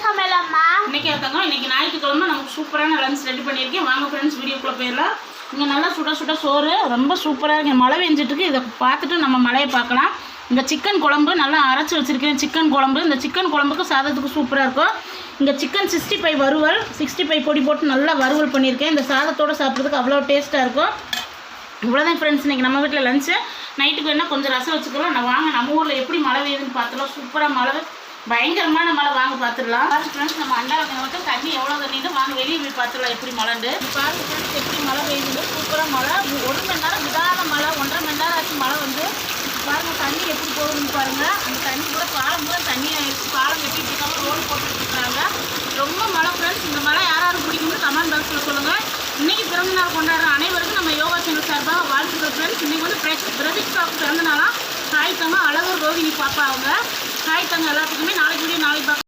சமையலம்மா? இன்னைக்கு இன்னைக்கு ஞாயிற்றுக்கிழமை நமக்கு சூப்பரான லஞ்ச் ரெடி பண்ணியிருக்கேன். வாங்க ஃப்ரெண்ட்ஸ் வீடியோக்குள்ளே போயிடலாம். இங்கே நல்லா சுட சோறு ரொம்ப சூப்பராக இங்கே மழை பெஞ்சிட்ருக்கு. இதை பார்த்துட்டு நம்ம மழையை பார்க்கலாம். இங்கே சிக்கன் குழம்பு நல்லா அரைச்சி வச்சுருக்கேன். சிக்கன் குழம்பு இந்த சிக்கன் குழம்புக்கு சாதத்துக்கு சூப்பராக இருக்கும். இங்கே சிக்கன் 65 வறுவல் 65 பொடி போட்டு நல்லா வறுவல் பண்ணியிருக்கேன். இந்த சாதத்தோடு சாப்பிட்றதுக்கு அவ்வளோ டேஸ்ட்டாக இருக்கும். இவ்வளோதான் ஃப்ரெண்ட்ஸ் இன்றைக்கி நம்ம வீட்டில் லஞ்சு. நைட்டுக்கு வேணால் கொஞ்சம் ரசம் வச்சுக்கலாம். நான் வாங்க நம்ம ஊரில் எப்படி மழை பெய்யுதுன்னு பார்த்துலாம். சூப்பராக மழை, பயங்கரமான மழை. வாங்க பார்த்துடலாம். ஃப்ரெண்ட்ஸ் நம்ம அண்டாவில் மட்டும் தண்ணி எவ்வளோ தண்ணின்னு வாங்க வெளியே போய் பார்த்துடலாம் எப்படி மழைண்டு. பாருங்க ஃப்ரெண்ட்ஸ் எப்படி மழை பெய்யுது. சூப்பராக மழை. 1 மணி நேரம் விடாத மழை, 1.5 மணி நேரம் ஆச்சு மழை வந்து. பாருங்கள் தண்ணி எப்படி போகுதுன்னு பாருங்கள். அந்த தண்ணி கூட பாலம் கூட தண்ணி ஆகிடுச்சு. பாலம் கட்டிட்டு இருக்காங்க, ரோடு போட்டுட்டு இருக்காங்க. ரொம்ப மழை ஃப்ரெண்ட்ஸ். இந்த மழை யாரும் பிடிக்கும்னு கமெண்ட் பாக்ஸில் சொல்லுங்கள். இன்றைக்கி பிறந்தநாள் கொண்டாடுற அனைவருக்கும் நம்ம யோகா சேனல் சார்பாக வாழ்த்துக்கள் ஃப்ரெண்ட்ஸ். இன்றைக்கி வந்து பிரதீக்ஷாவுக்கு பிறந்தநாளாம். ஹாய் தங்க, அழகர் ரோகிணி பாப்பா அவங்க. ஹாய் தங்க எல்லாத்துக்குமே. நாளைக்கு வீடியோ நாளைக்கு பார்க்க